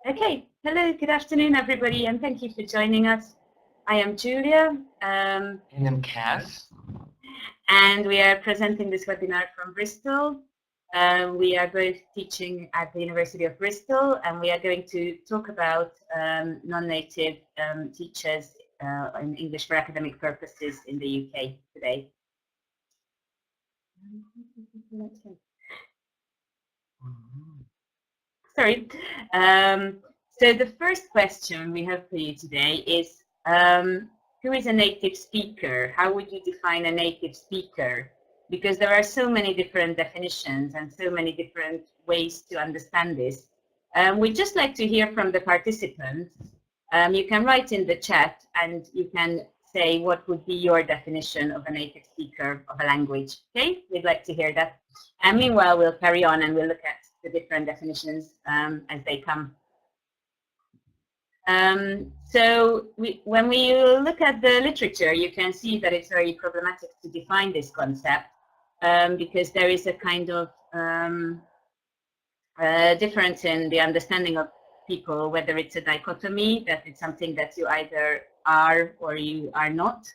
Okay, hello, good afternoon, everybody, and thank you for joining us. I am Julia, And I'm Cass. and we are presenting this webinar from Bristol. We are both teaching at the University of Bristol, and we are going to talk about non-native teachers in English for academic purposes in the UK today. Sorry. So the first question we have for you today is, who is a native speaker? How would you define a native speaker? Because there are so many different definitions and so many different ways to understand this. We'd just like to hear from the participants. You can write in the chat and you can say what would be your definition of a native speaker of a language. Okay, we'd like to hear that. And meanwhile, we'll carry on and we'll look at the different definitions as they come. When we look at the literature, you can see that it's very problematic to define this concept because there is a kind of difference in the understanding of people, whether it's a dichotomy, that it's something that you either are or you are not,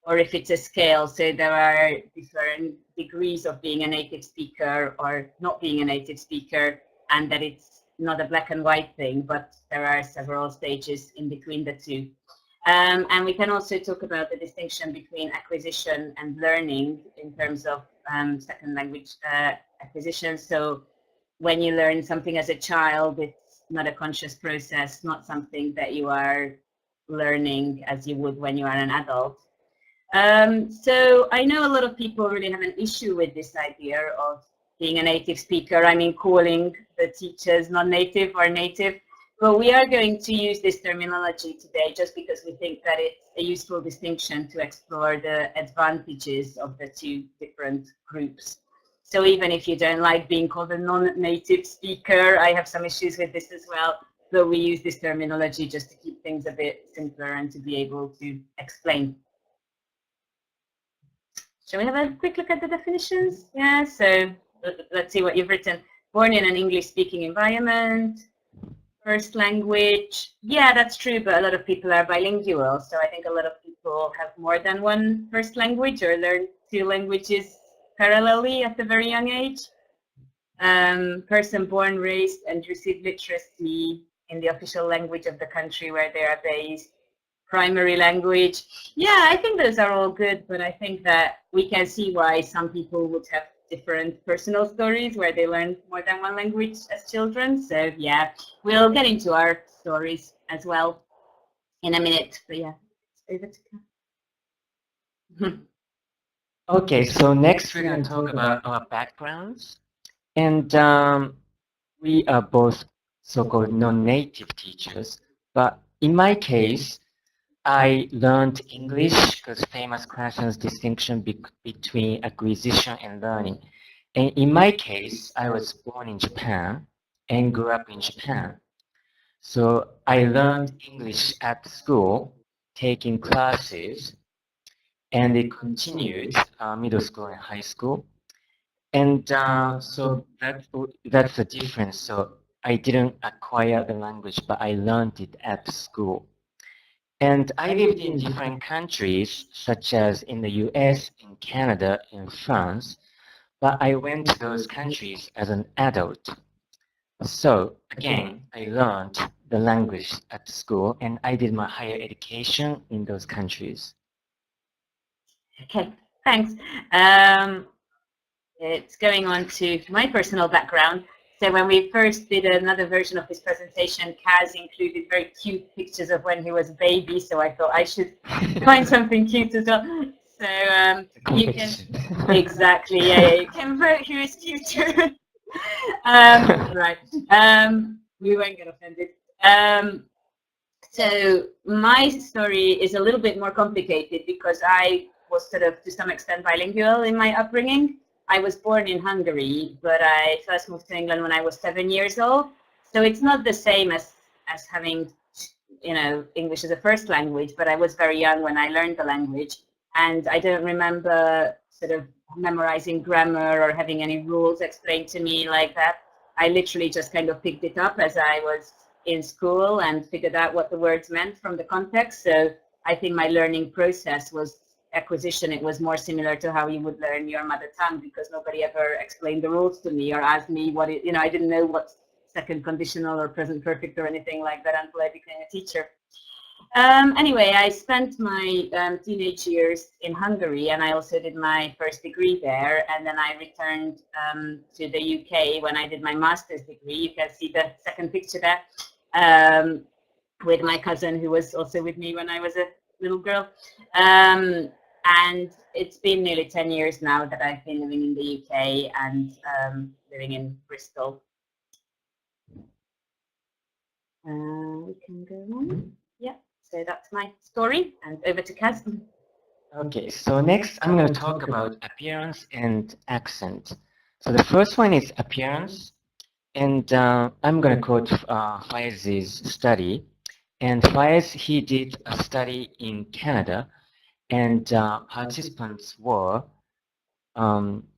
or if it's a scale, so there are different degrees of being a native speaker or not being a native speaker, and that it's not a black and white thing, but there are several stages in between the two. And we can also talk about the distinction between acquisition and learning in terms of second language acquisition. So when you learn something as a child, it's not a conscious process, not something that you are learning as you would when you are an adult. So I know a lot of people really have an issue with this idea of being a native speaker. I mean, calling the teachers non-native or native. But we are going to use this terminology today just because we think that it's a useful distinction to explore the advantages of the two different groups. So even if you don't like being called a non-native speaker, I have some issues with this as well. But we use this terminology just to keep things a bit simpler and to be able to explain. Shall we have a quick look at the definitions? Yeah, so let's see what you've written. Born in an English-speaking environment, first language. Yeah, that's true, but a lot of people are bilingual. So I think a lot of people have more than one first language or learn two languages parallelly at a very young age. Person born, raised, and received literacy in the official language of the country where they are based. Primary language. Yeah, I think those are all good, but I think that we can see why some people would have different personal stories where they learned more than one language as children. So yeah, we'll get into our stories as well in a minute. But yeah, over to Okay, so next we're going to talk about our backgrounds. And we are both so-called non-native teachers. But in my case, I learned English because famous questions distinction between acquisition and learning. And in my case, I was born in Japan and grew up in Japan. So I learned English at school, taking classes, and it continued middle school and high school. And so that's the difference. So I didn't acquire the language, but I learned it at school. And I lived in different countries, such as in the US, in Canada, in France, but I went to those countries as an adult. So again, I learned the language at school and I did my higher education in those countries. Okay, thanks. It's going on to my personal background. So when we first did another version of this presentation, Kaz included very cute pictures of when he was a baby. So I thought I should find something cute as well. So you can exactly, yeah, you can vote who is cuter. Right. We won't get offended. So my story is a little bit more complicated because I was sort of to some extent bilingual in my upbringing. I was born in Hungary, but I first moved to England when I was 7 years old. So it's not the same as having, you know, English as a first language, but I was very young when I learned the language. And I don't remember sort of memorizing grammar or having any rules explained to me like that. I literally just kind of picked it up as I was in school and figured out what the words meant from the context. So I think my learning process was acquisition. It was more similar to how you would learn your mother tongue, because nobody ever explained the rules to me or asked me what it, I didn't know what second conditional or present perfect or anything like that until I became a teacher. Anyway, I spent my teenage years in Hungary, and I also did my first degree there. And then I returned to the UK when I did my master's degree. You can see the second picture there, with my cousin who was also with me when I was a little girl. And it's been nearly 10 years now that I've been living in the UK and living in Bristol. We can go on. Yeah. So that's my story, and over to Kaz. Okay, so next I'm going to talk about appearance and accent. So the first one is appearance, and I'm going to quote Faiez's study. And Faiez, he did a study in Canada, and participants were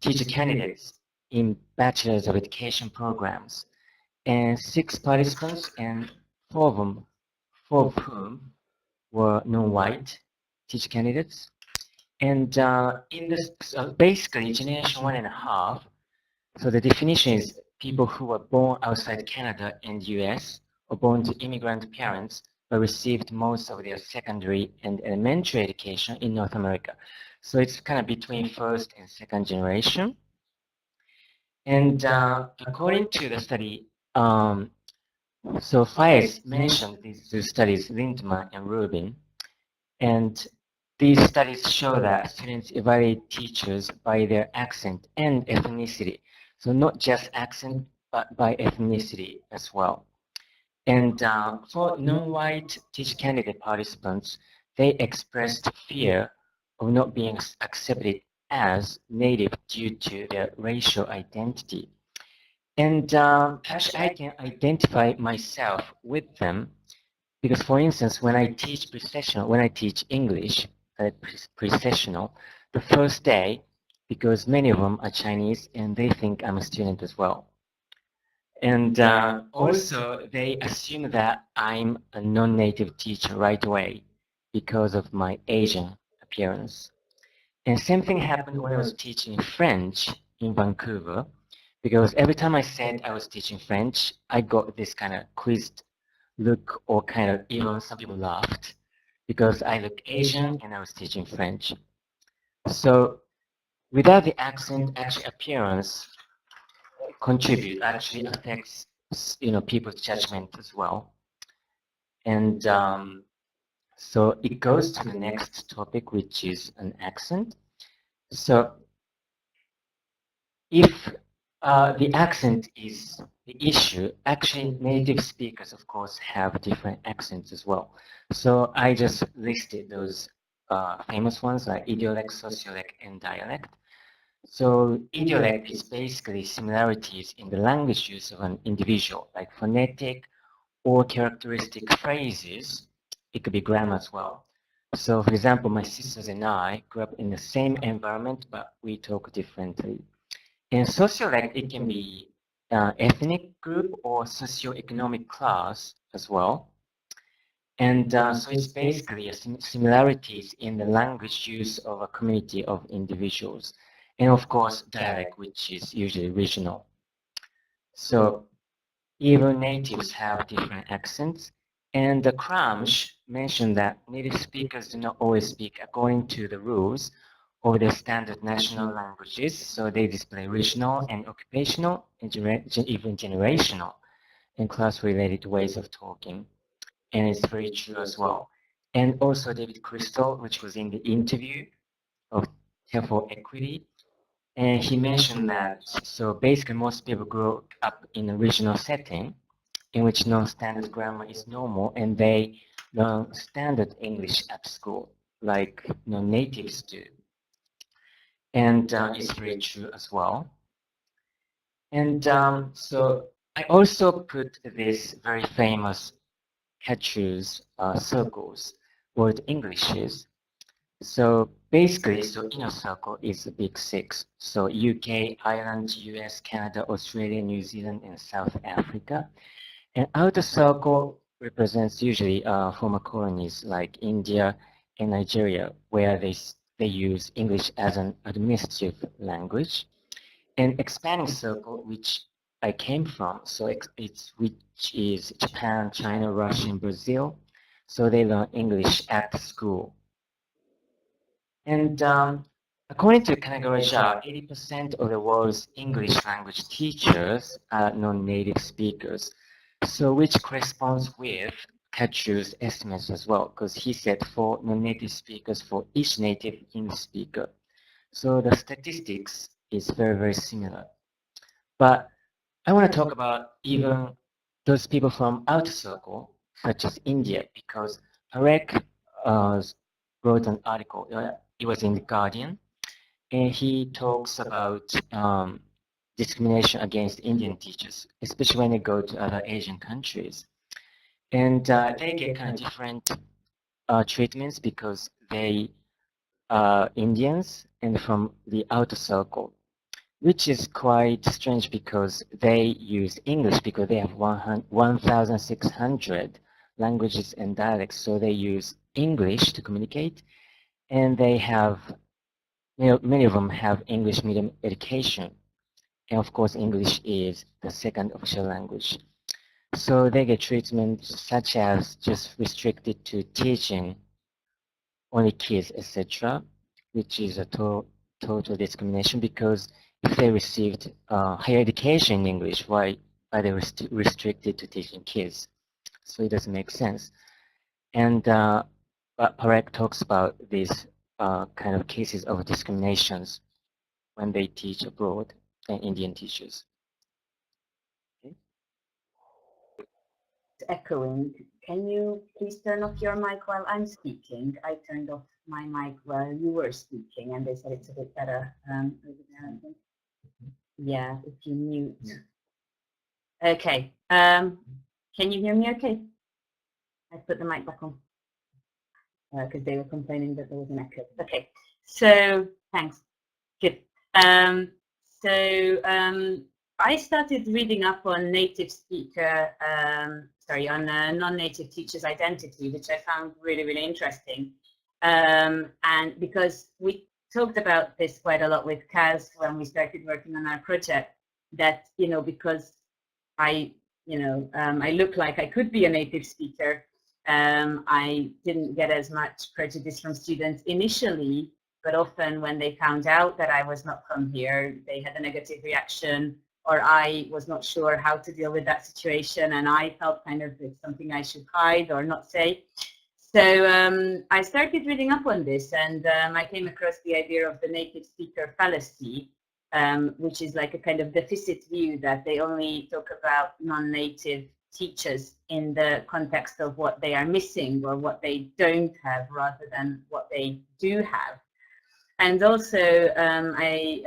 teacher candidates in Bachelor's of Education programs, and 6 participants, and 4 of whom were non-white teacher candidates. And in this, basically, generation 1.5, so the definition is people who were born outside Canada and US, or born to immigrant parents, but received most of their secondary and elementary education in North America. So it's kind of between first and second generation. And according to the study, so Faiez mentioned these 2 studies, Lindman and Rubin, and these studies show that students evaluate teachers by their accent and ethnicity. So not just accent, but by ethnicity as well. And for non-white teacher candidate participants, they expressed fear of not being accepted as native due to their racial identity. And actually, I can identify myself with them because, for instance, when I teach English, pre-sessional, the first day, because many of them are Chinese and they think I'm a student as well. And also, they assume that I'm a non-native teacher right away because of my Asian appearance. And same thing happened when I was teaching French in Vancouver, because every time I said I was teaching French, I got this kind of quizzed look, or kind of even some people laughed because I look Asian and I was teaching French. So without the accent, actually appearance actually affects people's judgment as well. And so it goes to the next topic, which is an accent. So if the accent is the issue, actually native speakers, of course, have different accents as well. So I just listed those famous ones like idiolect, sociolect, and dialect. So idiolect is basically similarities in the language use of an individual, like phonetic or characteristic phrases. It could be grammar as well. So for example, my sisters and I grew up in the same environment, but we talk differently. In sociolect, it can be ethnic group or socioeconomic class as well. And so it's basically similarities in the language use of a community of individuals. And of course, dialect, which is usually regional. So even natives have different accents. And the Cramsh mentioned that native speakers do not always speak according to the rules of the standard national languages, so they display regional and occupational, and even generational and class-related ways of talking. And it's very true as well. And also David Crystal, which was in the interview of TEFL Equity, and he mentioned that, so basically most people grow up in a regional setting in which non-standard grammar is normal, and they learn standard English at school, like natives do. And it's very true as well. And so I also put this very famous Hatcher's circles, word Englishes. So basically, so inner circle is the big 6. So UK, Ireland, US, Canada, Australia, New Zealand, and South Africa. And outer circle represents usually former colonies like India and Nigeria, where they use English as an administrative language. And expanding circle, which I came from, so which is Japan, China, Russia, and Brazil. So they learn English at the school. And according to Kanagawa, 80% of the world's English language teachers are non-native speakers. So which corresponds with Kachu's estimates as well, because he said for non-native speakers for each native English speaker. So the statistics is very, very similar. But I want to talk about even those people from outer circle, such as India, because Parek wrote an article, it was in The Guardian, and he talks about discrimination against Indian teachers, especially when they go to other Asian countries. And they get kind of different treatments because they are Indians and from the outer circle, which is quite strange because they use English because they have 1,600 languages and dialects. So they use English to communicate, and they have, many of them have English medium education. And of course, English is the second official language. So they get treatment such as just restricted to teaching only kids, etc., which is a total discrimination because if they received higher education in English, why are they restricted to teaching kids? So it doesn't make sense. And but Parek talks about these kind of cases of discriminations when they teach abroad and Indian teachers. Okay. Echoing. Can you please turn off your mic while I'm speaking? I turned off my mic while you were speaking, and they said it's a bit better over there. Yeah, if you mute. Okay. Can you hear me okay? I put the mic back on because they were complaining that there was an echo. Okay. So thanks. Good. I started reading up on native speaker, on non-native teachers' identity, which I found really, really interesting. And because we talked about this quite a lot with Kaz when we started working on our project, that, because I look like I could be a native speaker, I didn't get as much prejudice from students initially, but often when they found out that I was not from here, they had a negative reaction, or I was not sure how to deal with that situation, and I felt kind of it's something I should hide or not say. So I started reading up on this, and I came across the idea of the native speaker fallacy, which is like a kind of deficit view that they only talk about non-native teachers in the context of what they are missing or what they don't have rather than what they do have. And also I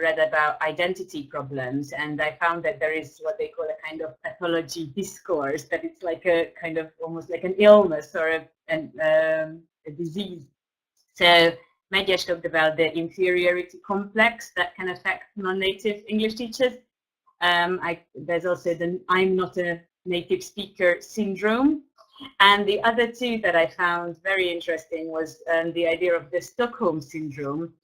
read about identity problems, and I found that there is what they call a kind of pathology discourse, that it's like a kind of almost like an illness or a disease. So Medyash talked about the inferiority complex that can affect non-native English teachers. There's also the I'm not a native speaker syndrome. And the other two that I found very interesting was the idea of the Stockholm syndrome,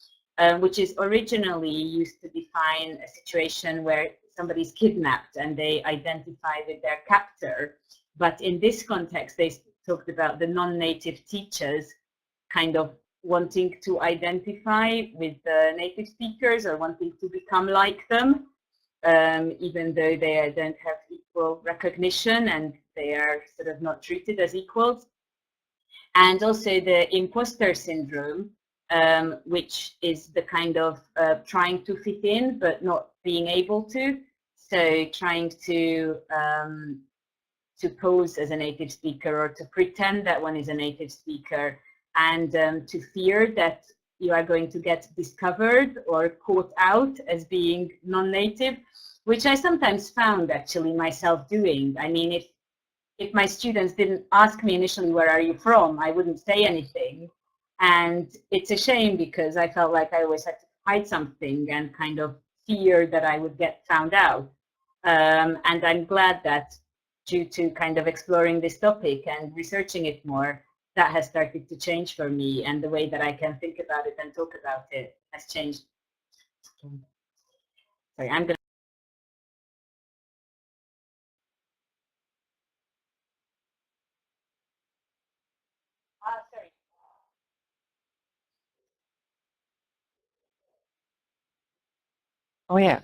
which is originally used to define a situation where somebody's kidnapped and they identify with their captor. But in this context, they talked about the non-native teachers kind of wanting to identify with the native speakers or wanting to become like them, even though they don't have equal recognition and they are sort of not treated as equals. And also the imposter syndrome, which is the kind of trying to fit in but not being able to. So trying to pose as a native speaker or to pretend that one is a native speaker, and to fear that you are going to get discovered or caught out as being non-native, which I sometimes found actually myself doing. I mean, if my students didn't ask me initially, where are you from, I wouldn't say anything. And it's a shame because I felt like I always had to hide something and kind of fear that I would get found out. And I'm glad that due to kind of exploring this topic and researching it more, that has started to change for me, and the way that I can think about it and talk about it has changed. Sorry, I'm going to. Sorry. Oh yeah.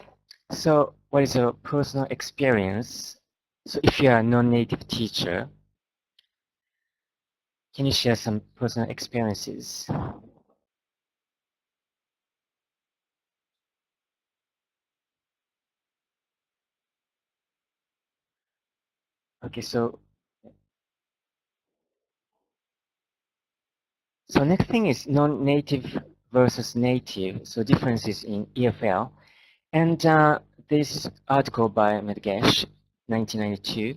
So what is your personal experience? So if you are a non-native teacher, can you share some personal experiences? Okay, so next thing is non-native versus native. So differences in EFL. And this article by Medgesh, 1992.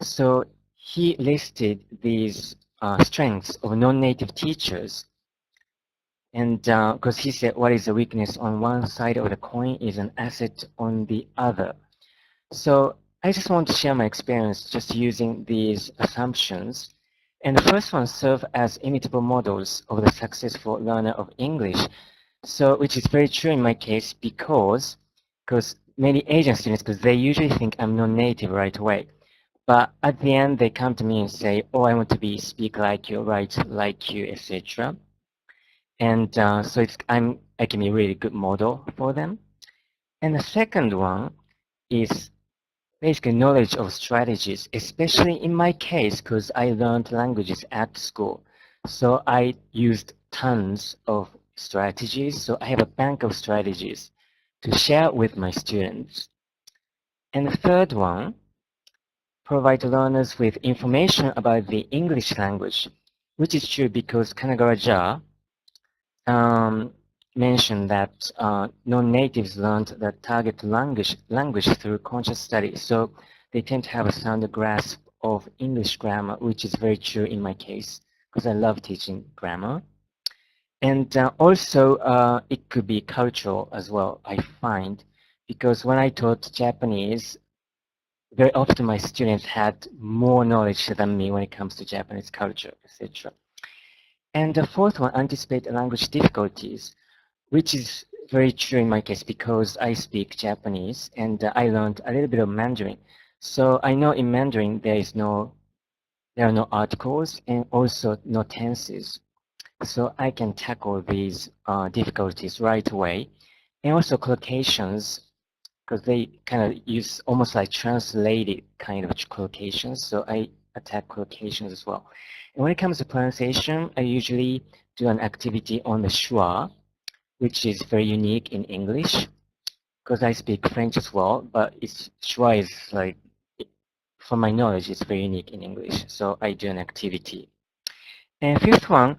So he listed these strengths of non-native teachers. And because he said what is a weakness on one side of the coin is an asset on the other. So I just want to share my experience just using these assumptions. And the first one serve as imitable models of the successful learner of English. So which is very true in my case because many Asian students, because they usually think I'm non-native right away. But at the end, they come to me and say, oh, I want to speak like you, write like you, etc. And so I can be a really good model for them. And the second one is basically knowledge of strategies, especially in my case, because I learned languages at school. So I used tons of strategies. So I have a bank of strategies to share with my students. And the third one, provide learners with information about the English language, which is true because Kanagawa mentioned that non-natives learned the target language through conscious study. So they tend to have a sound grasp of English grammar, which is very true in my case, because I love teaching grammar. And also, it could be cultural as well, I find, because when I taught Japanese, very often my students had more knowledge than me when it comes to Japanese culture, etc. And the fourth one, anticipate language difficulties, which is very true in my case because I speak Japanese and I learned a little bit of Mandarin. So I know in Mandarin there are no articles and also no tenses. So I can tackle these difficulties right away. And also collocations, because they kind of use almost like translated kind of collocations. So I attack collocations as well. And when it comes to pronunciation, I usually do an activity on the schwa, which is very unique in English, because I speak French as well, but schwa is like, from my knowledge, it's very unique in English. So I do an activity. And fifth one,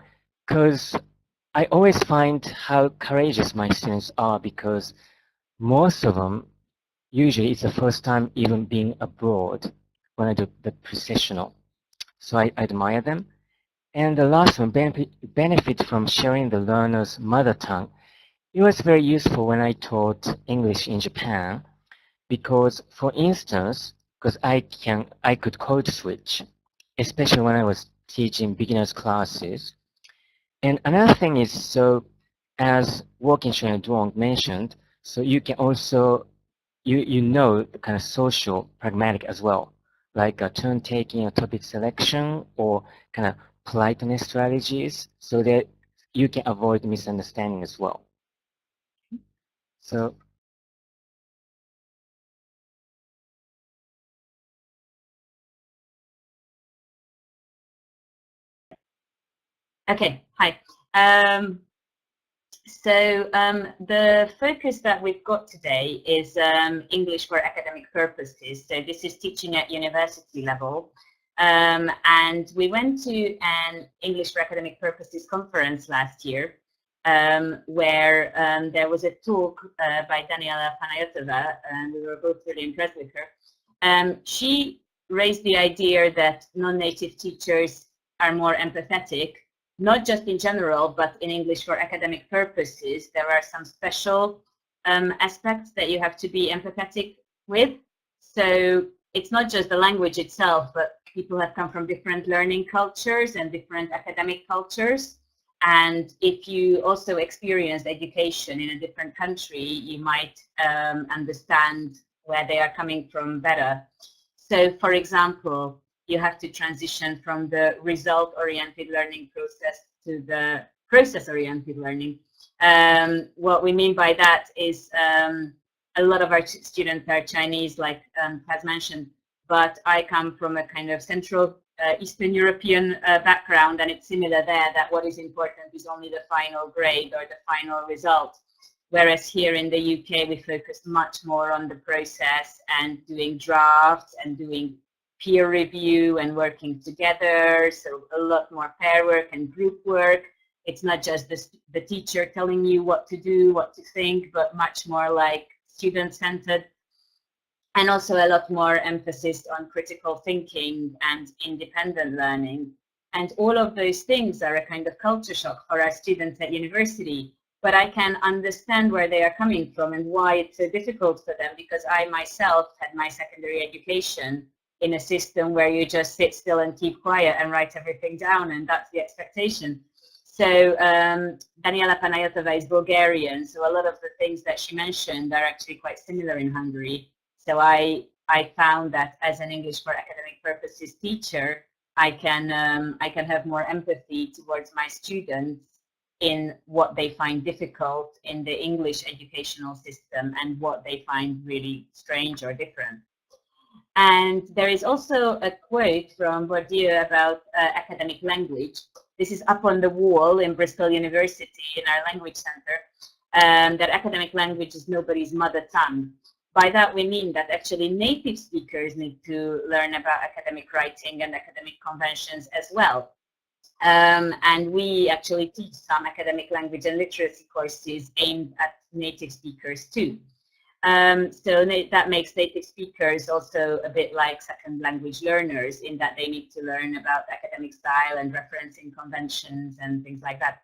because I always find how courageous my students are because most of them, usually it's the first time even being abroad when I do the processional. So I admire them. And the last one, benefit from sharing the learner's mother tongue. It was very useful when I taught English in Japan because, for instance, because I could code switch, especially when I was teaching beginners classes. And another thing is, so as Walking Shen Duong mentioned, so you can also, you know the kind of social pragmatic as well, like a turn taking or topic selection or kind of politeness strategies so that you can avoid misunderstanding as well. So Okay, hi. The focus that we've got today is English for academic purposes. So this is teaching at university level. And we went to an English for academic purposes conference last year where there was a talk by Daniela Panayotova, and we were both really impressed with her. She raised the idea that non-native teachers are more empathetic, not just in general, but in English for academic purposes. There are some special aspects that you have to be empathetic with. So it's not just the language itself, but people have come from different learning cultures and different academic cultures. And if you also experienced education in a different country, you might understand where they are coming from better. So, for example, you have to transition from the result-oriented learning process to the process-oriented learning. What we mean by that is a lot of our students are Chinese, like has mentioned, but I come from a kind of Central Eastern European background, and it's similar there, that what is important is only the final grade or the final result. Whereas here in the UK, we focus much more on the process and doing drafts and doing peer review and working together. So a lot more pair work and group work. It's not just the teacher telling you what to do, what to think, but much more like student-centered. And also a lot more emphasis on critical thinking and independent learning. And all of those things are a kind of culture shock for our students at university. But I can understand where they are coming from and why it's so difficult for them, because I myself had my secondary education in a system where you just sit still and keep quiet and write everything down, and that's the expectation. So Daniela Panayotova is Bulgarian, so a lot of the things that she mentioned are actually quite similar in Hungary. So I found that as an English for academic purposes teacher, I can have more empathy towards my students in what they find difficult in the English educational system and what they find really strange or different. And there is also a quote from Bourdieu about academic language. This is up on the wall in Bristol University in our language center, that academic language is nobody's mother tongue. By that we mean that actually native speakers need to learn about academic writing and academic conventions as well. And we actually teach some academic language and literacy courses aimed at native speakers too. So that makes native speakers also a bit like second language learners, in that they need to learn about academic style and referencing conventions and things like that.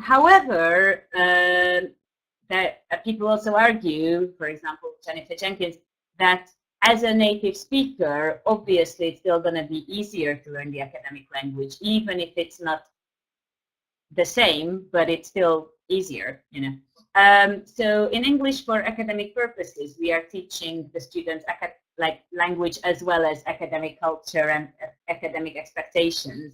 However, people also argue, for example, Jennifer Jenkins, that as a native speaker, obviously it's still going to be easier to learn the academic language, even if it's not the same, but it's still easier, you know. So in English for academic purposes, we are teaching the students like language as well as academic culture and academic expectations.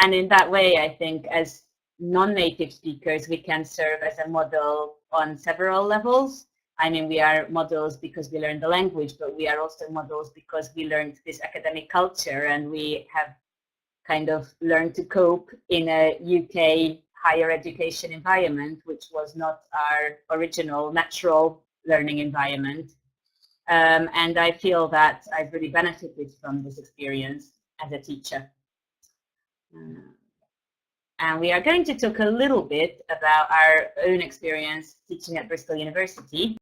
And in that way, I think as non-native speakers, we can serve as a model on several levels. I mean, we are models because we learned the language, but we are also models because we learned this academic culture, and we have kind of learned to cope in a UK higher education environment, which was not our original natural learning environment. And I feel that I've really benefited from this experience as a teacher. And we are going to talk a little bit about our own experience teaching at Bristol University.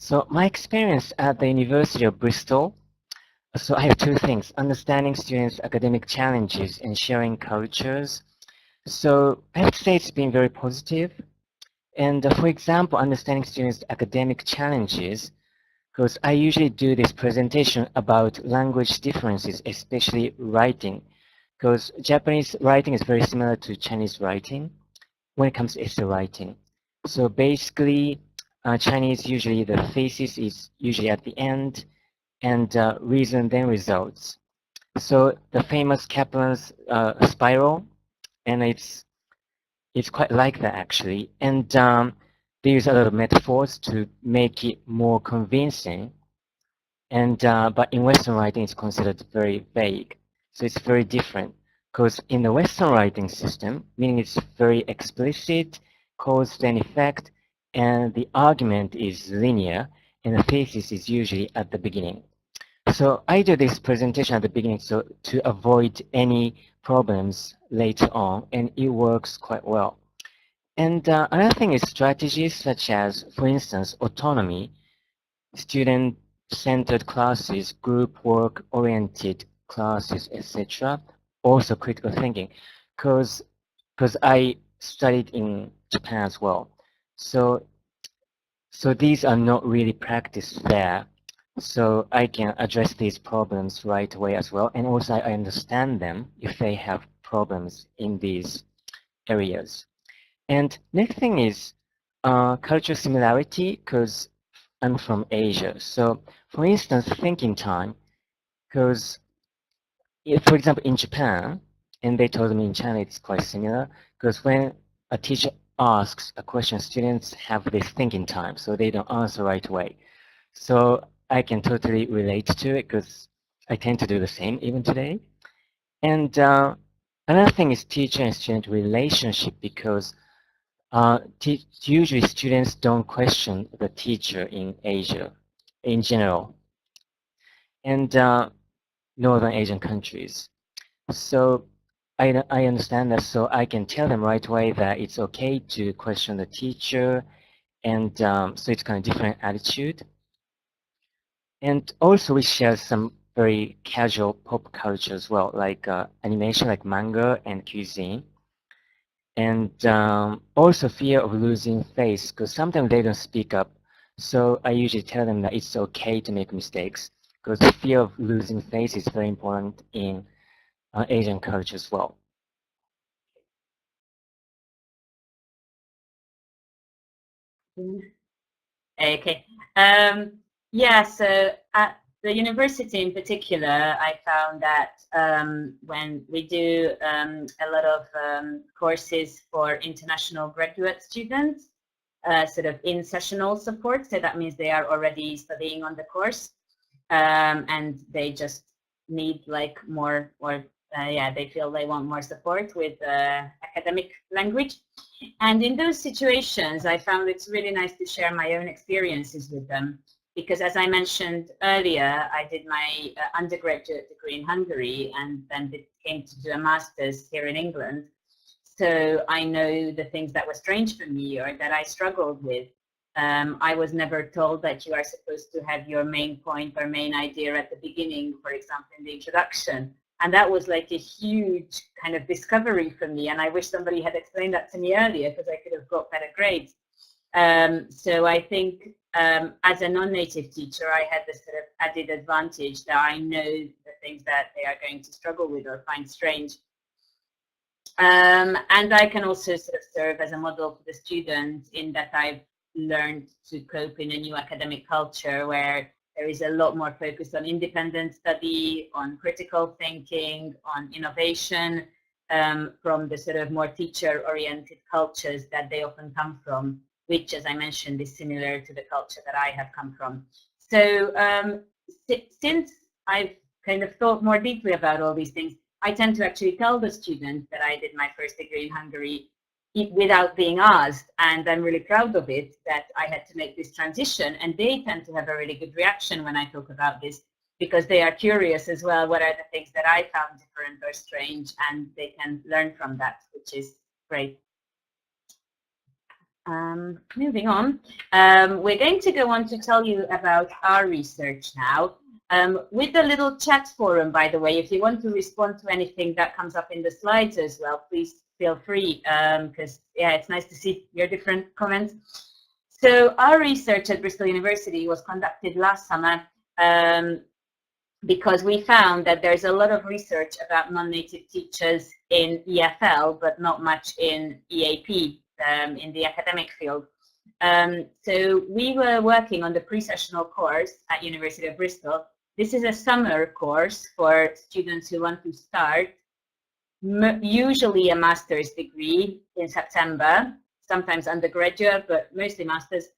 So my experience at the University of Bristol, so I have two things: understanding students' academic challenges and sharing cultures. So I have to say it's been very positive. And for example, understanding students' academic challenges, because I usually do this presentation about language differences, especially writing, because Japanese writing is very similar to Chinese writing when it comes to essay writing. So basically, Chinese usually the thesis is usually at the end, and reason then results. So the famous Kaplan's spiral, and it's quite like that actually. And they use a lot of metaphors to make it more convincing. And but in Western writing, it's considered very vague. So it's very different. Because in the Western writing system, meaning it's very explicit, cause and effect, and the argument is linear, and the thesis is usually at the beginning. So I do this presentation at the beginning so to avoid any problems later on, and it works quite well. And another thing is strategies such as, for instance, autonomy, student-centered classes, group work-oriented classes, etc. Also critical thinking, because I studied in Japan as well. So these are not really practiced there. So I can address these problems right away as well. And also I understand them if they have problems in these areas. And next thing is cultural similarity, because I'm from Asia. So for instance, thinking time, because for example, in Japan, and they told me in China it's quite similar, because when a teacher asks a question, students have this thinking time, so they don't answer right away. So I can totally relate to it, because I tend to do the same even today. And another thing is teacher and student relationship, because usually students don't question the teacher in Asia in general, and Northern Asian countries. So I understand that, so I can tell them right away that it's okay to question the teacher, and so it's kind of different attitude. And also we share some very casual pop culture as well, like animation, like manga and cuisine. And also fear of losing face, because sometimes they don't speak up. So I usually tell them that it's okay to make mistakes, because fear of losing face is very important in Asian culture as well. Okay. Yeah, so at the university in particular, I found that when we do a lot of courses for international graduate students, sort of in-sessional support, so that means they are already studying on the course, and they just need like more, or yeah, they feel they want more support with academic language. And in those situations, I found it's really nice to share my own experiences with them, because as I mentioned earlier, I did my undergraduate degree in Hungary and then came to do a master's here in England. So I know the things that were strange for me or that I struggled with. I was never told that you are supposed to have your main point or main idea at the beginning, for example, in the introduction. And that was like a huge kind of discovery for me. And I wish somebody had explained that to me earlier, because I could have got better grades. So I think as a non-native teacher, I had this sort of added advantage that I know the things that they are going to struggle with or find strange. And I can also sort of serve as a model for the students, in that I've learned to cope in a new academic culture where there is a lot more focus on independent study, on critical thinking, on innovation, from the sort of more teacher-oriented cultures that they often come from, which, as I mentioned, is similar to the culture that I have come from. So since I've kind of thought more deeply about all these things, I tend to actually tell the students that I did my first degree in Hungary without being asked, and I'm really proud of it that I had to make this transition. And they tend to have a really good reaction when I talk about this, because they are curious as well, what are the things that I found different or strange, and they can learn from that, which is great. Moving on, we're going to go on to tell you about our research now. With the little chat forum, by the way, if you want to respond to anything that comes up in the slides as well, please feel free, because yeah, it's nice to see your different comments. So our research at Bristol University was conducted last summer, because we found that there's a lot of research about non-native teachers in EFL, but not much in EAP, in the academic field. So we were working on the pre-sessional course at University of Bristol. This is a summer course for students who want to start, usually a master's degree in September, sometimes undergraduate, but mostly master's.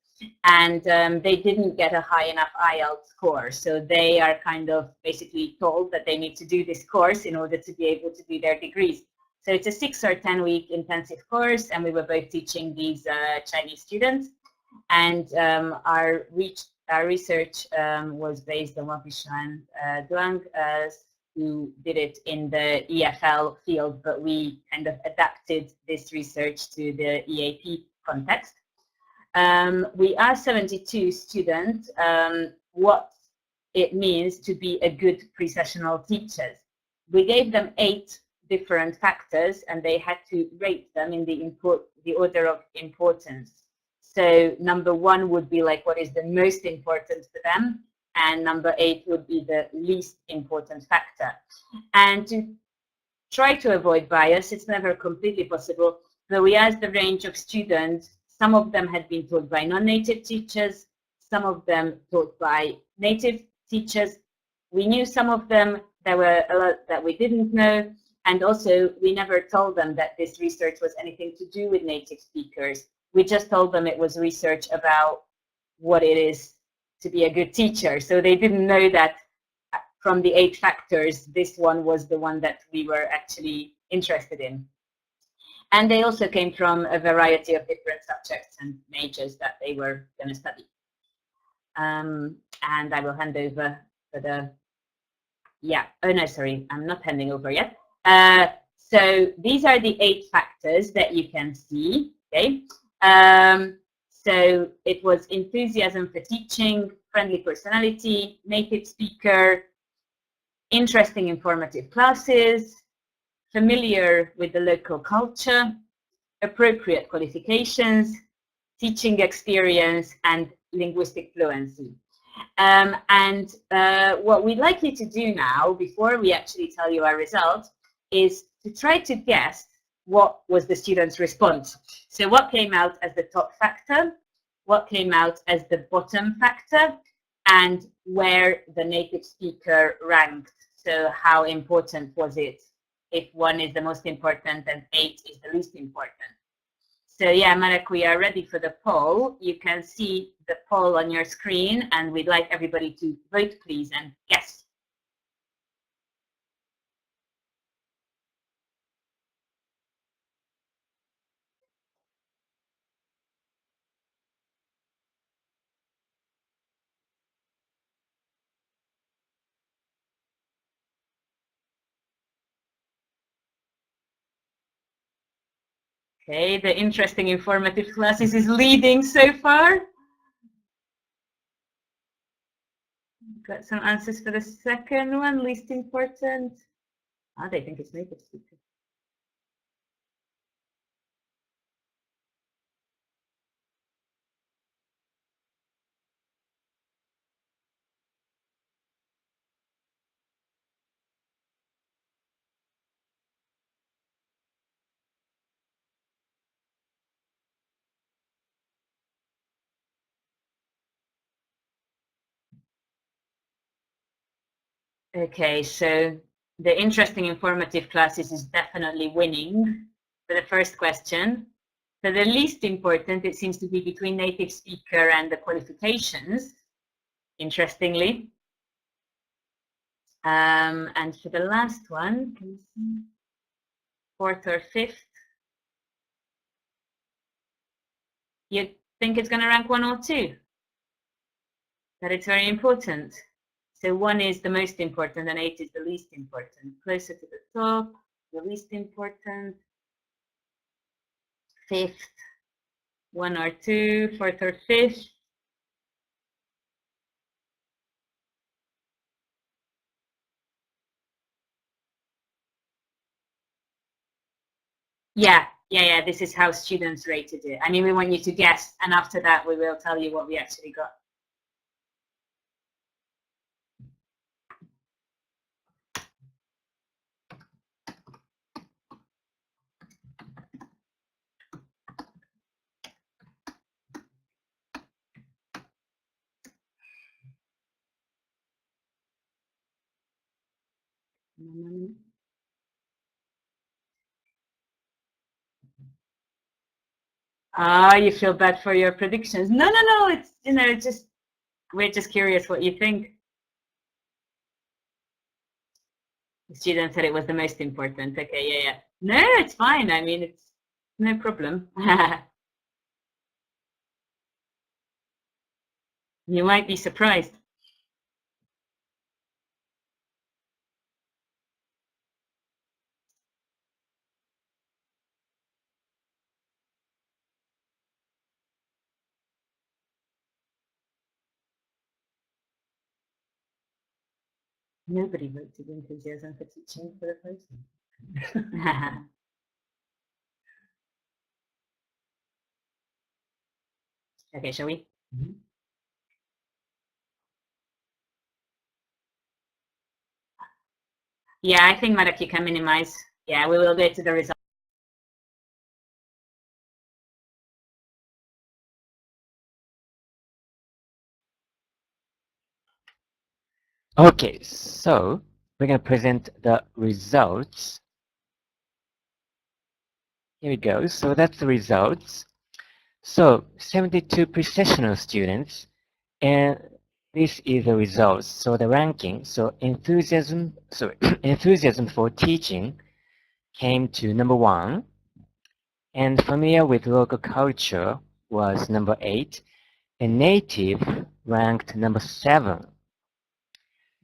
And they didn't get a high enough IELTS score. So they are kind of basically told that they need to do this course in order to be able to do their degrees. So it's a 6 or 10 week intensive course, and we were both teaching these Chinese students. And our research was based on Wapishan Duang, who did it in the EFL field, but we kind of adapted this research to the EAP context. We asked 72 students what it means to be a good pre-sessional teacher. we gave them 8 different factors, and they had to rate them in the order of importance. So number 1 would be like what is the most important to them, and number 8 would be the least important factor. And to try to avoid bias, it's never completely possible, but we asked the range of students. Some of them had been taught by non-native teachers, some of them taught by native teachers. We knew some of them, there were a lot that we didn't know, and also we never told them that this research was anything to do with native speakers. We just told them it was research about what it is to be a good teacher. So they didn't know that from the 8 factors, this one was the one that we were actually interested in. And they also came from a variety of different subjects and majors that they were going to study. And I will hand over for the, oh no, sorry, I'm not handing over yet. So these are the 8 factors that you can see, okay? So it was enthusiasm for teaching, friendly personality, native speaker, interesting informative classes, familiar with the local culture, appropriate qualifications, teaching experience, and linguistic fluency. And what we'd like you to do now, before we actually tell you our results, is to try to guess what was the students' response. So what came out as the top factor, what came out as the bottom factor, and where the native speaker ranked. So how important was it? If 1 is the most important and 8 is the least important. So yeah, Marek, we are ready for the poll. You can see the poll on your screen, and we'd like everybody to vote, please, and guess. Okay, the interesting informative classes is leading so far. Got some answers for the second one, least important. They think it's native speaker. Okay, so the interesting informative classes is definitely winning for the first question. For the least important, it seems to be between native speaker and the qualifications, interestingly. And for the last one, can you see? 4th or 5th, you think it's going to rank 1 or 2? That it's very important. So 1 is the most important and 8 is the least important. Closer to the top, the least important. 5th, 1 or 2, 4th or 5th. Yeah, this is how students rated it. I mean, we want you to guess, and after that, we will tell you what we actually got. You feel bad for your predictions. No, it's, just, we're just curious what you think. The student said it was the most important. Okay, yeah. No, it's fine. I mean, it's no problem. You might be surprised. Nobody voted enthusiasm for teaching for the post. Okay, shall we? Mm-hmm. Yeah, I think, Marek, you can minimize. Yeah, we will go to the result. Okay, so we're going to present the results. Here we go. So that's the results. So 72 pre-sessional students, and this is the results. So the ranking. So enthusiasm for teaching came to number 1, and familiar with local culture was number 8, and native ranked number 7.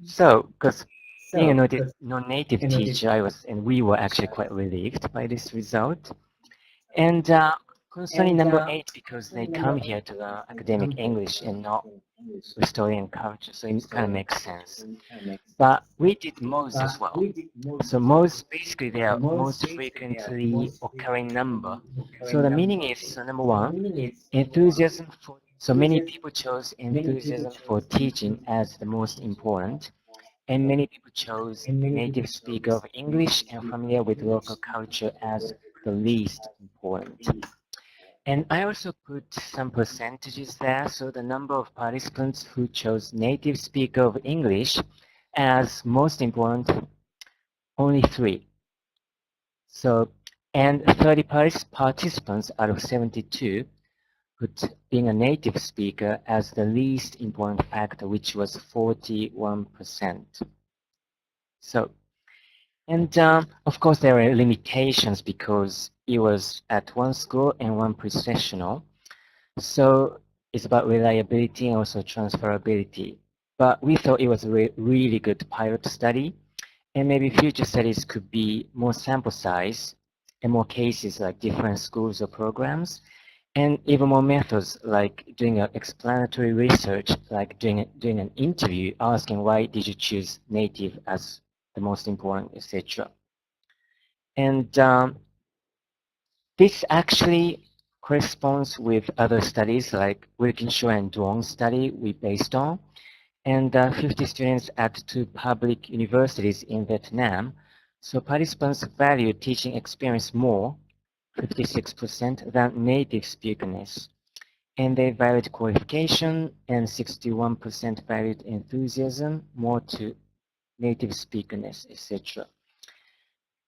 So, because being a non-native teacher, we were actually quite relieved by this result. And concerning number 8, because they come here to learn academic English and not historian culture, so it kind of makes sense. But we did most as well. So most, basically, they are most frequently occurring number. So the meaning is, so number 1, enthusiasm for, so many people chose enthusiasm for teaching as the most important. And many people chose native speaker of English and familiar with local culture as the least important. And I also put some percentages there. So the number of participants who chose native speaker of English as most important, only 3. So, and 30 participants out of 72 put being a native speaker as the least important factor, which was 41%. So, and of course, there are limitations because it was at one school and one pre-sessional. So it's about reliability and also transferability. But we thought it was a really good pilot study, and maybe future studies could be more sample size and more cases like different schools or programs, and even more methods like doing an explanatory research, like doing an interview, asking why did you choose native as the most important, etc. And this actually corresponds with other studies like Wilkinshaw and Duong study we based on, and 50 students at 2 public universities in Vietnam. So participants value teaching experience more, 56%, than native speakerness. And they valued qualification, and 61% valued enthusiasm more to native speakerness, etc.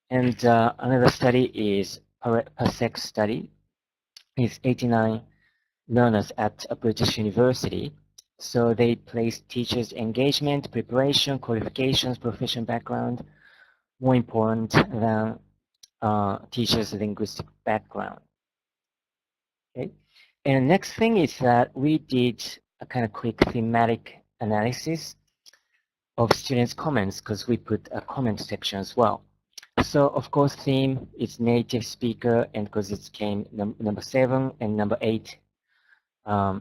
And another study is PASEC study. It's 89 learners at a British university. So they place teachers' engagement, preparation, qualifications, professional background more important than teachers' linguistic background. Okay. And next thing is that we did a kind of quick thematic analysis of students' comments because we put a comment section as well. So of course, theme is native speaker, and because it came number 7 and number 8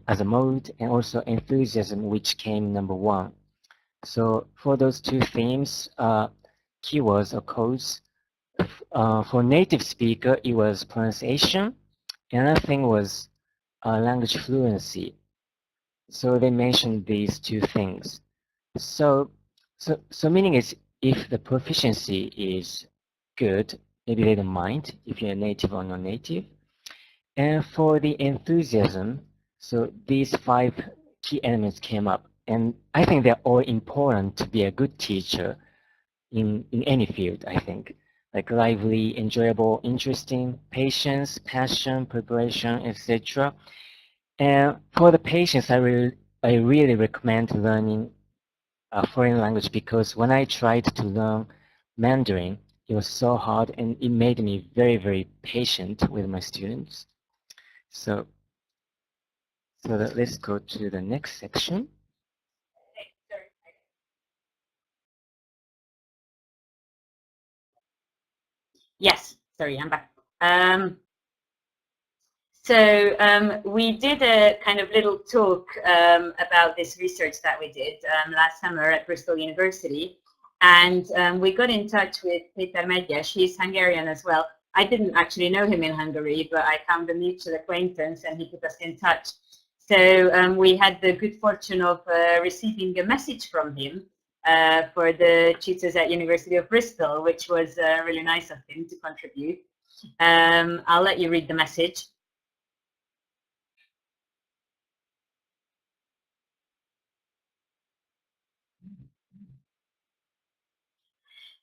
as a mode, and also enthusiasm, which came number 1. So for those 2 themes, keywords or codes, for native speaker, it was pronunciation. Another thing was language fluency. So they mentioned these 2 things. So meaning is if the proficiency is good, maybe they don't mind if you're native or non-native. And for the enthusiasm, so these 5 key elements came up, and I think they're all important to be a good teacher in any field, I think. Like lively, enjoyable, interesting, patience, passion, preparation, etc. And for the patience, I really recommend learning a foreign language because when I tried to learn Mandarin, it was so hard and it made me very, very patient with my students. So let's go to the next section. Yes, sorry, I'm back. So we did a kind of little talk about this research that we did last summer at Bristol University. And we got in touch with Peter Medjes. He's Hungarian as well. I didn't actually know him in Hungary, but I found a mutual acquaintance and he put us in touch. So we had the good fortune of receiving a message from him for the tutors at University of Bristol, which was really nice of him to contribute. I'll let you read the message.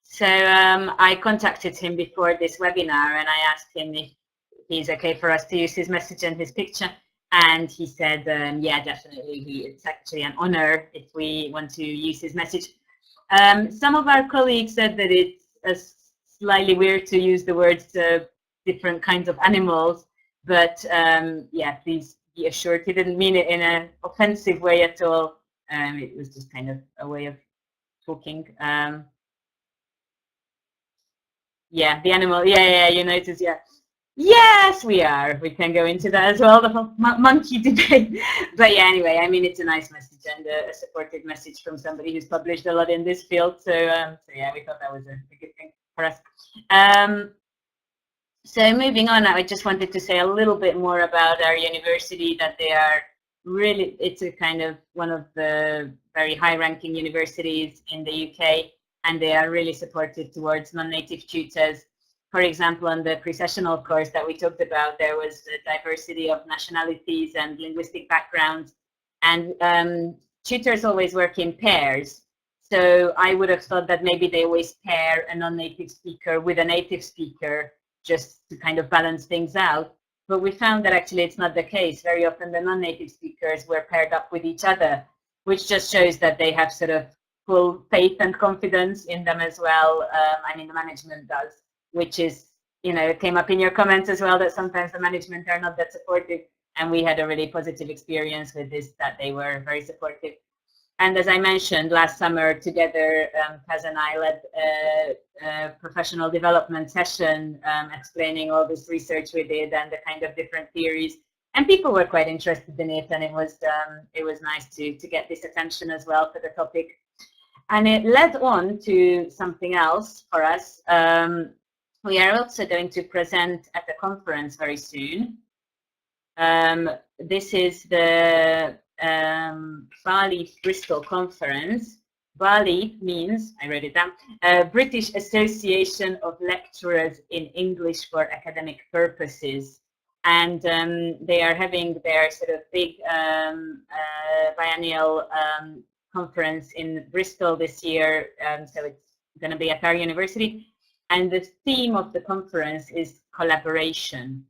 So I contacted him before this webinar and I asked him if he's okay for us to use his message and his picture. And he said, yeah, definitely. It's actually an honor if we want to use his message. Some of our colleagues said that it's slightly weird to use the words different kinds of animals, but yeah, please be assured he didn't mean it in an offensive way at all. It was just kind of a way of talking. Yeah, the animal. Yeah, you notice. Yeah. Yes, we are. We can go into that as well, the whole monkey debate. But yeah, anyway, I mean, it's a nice message and a supportive message from somebody who's published a lot in this field. So, so yeah, we thought that was a good thing for us. So moving on, I just wanted to say a little bit more about our university, that they are really, it's a kind of one of the very high-ranking universities in the UK, and they are really supportive towards non-native tutors. For example, on the pre-sessional course that we talked about, there was a diversity of nationalities and linguistic backgrounds, and tutors always work in pairs. So I would have thought that maybe they always pair a non-native speaker with a native speaker just to kind of balance things out. But we found that actually it's not the case. Very often the non-native speakers were paired up with each other, which just shows that they have sort of full faith and confidence in them as well. I mean, the management does, which is, you know, it came up in your comments as well that sometimes the management are not that supportive. And we had a really positive experience with this, that they were very supportive. And as I mentioned, last summer together, Kaz and I led a professional development session explaining all this research we did and the kind of different theories. And people were quite interested in it, and it was nice to get this attention as well for the topic. And it led on to something else for us. We are also going to present at the conference very soon. This is the Bali Bristol conference. Bali means, I wrote it down, British Association of Lecturers in English for Academic Purposes. And they are having their sort of big biennial conference in Bristol this year. So it's going to be at our university. And the theme of the conference is collaboration.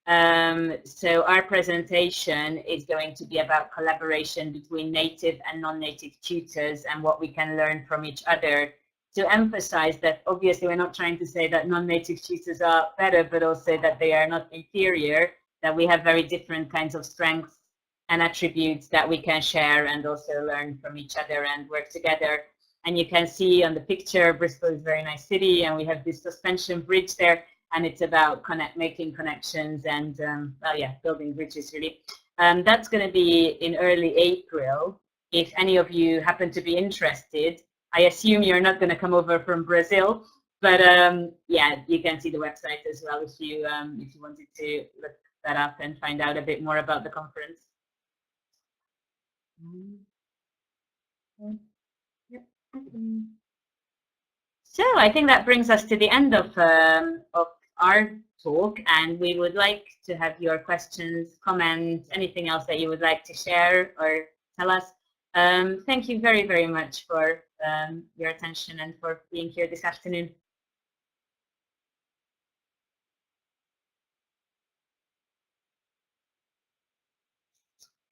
So our presentation is going to be about collaboration between native and non-native tutors and what we can learn from each other, to emphasize that obviously we're not trying to say that non-native tutors are better, but also that they are not inferior, that we have very different kinds of strengths and attributes that we can share and also learn from each other and work together. And you can see on the picture, Bristol is a very nice city, and we have this suspension bridge there. And it's about making connections and, well, yeah, building bridges, really. That's going to be in early April. If any of you happen to be interested, I assume you're not going to come over from Brazil, but yeah, you can see the website as well if you wanted to look that up and find out a bit more about the conference. So I think that brings us to the end of our talk, and we would like to have your questions, comments, anything else that you would like to share or tell us. Thank you very, very much for your attention and for being here this afternoon.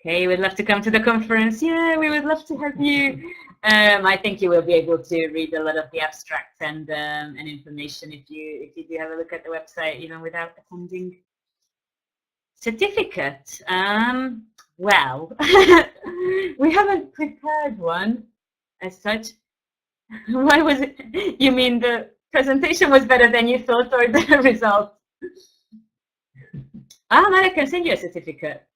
Okay, we'd love to come to the conference. Yeah, we would love to have you. I think you will be able to read a lot of the abstracts and information if you do have a look at the website, even without attending. Certificate. Well, we haven't prepared one as such. Why was it? You mean the presentation was better than you thought, or the result? I can send you a certificate.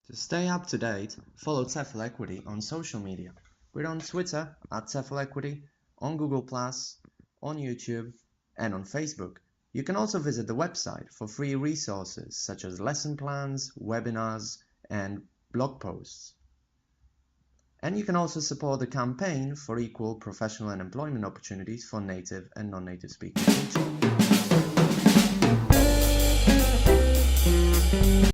To stay up to date, follow TEFL Equity on social media. We're on Twitter at TEFL Equity, on Google+, on YouTube, and on Facebook. You can also visit the website for free resources such as lesson plans, webinars, and blog posts. And you can also support the campaign for equal professional and employment opportunities for native and non-native speaking teachers.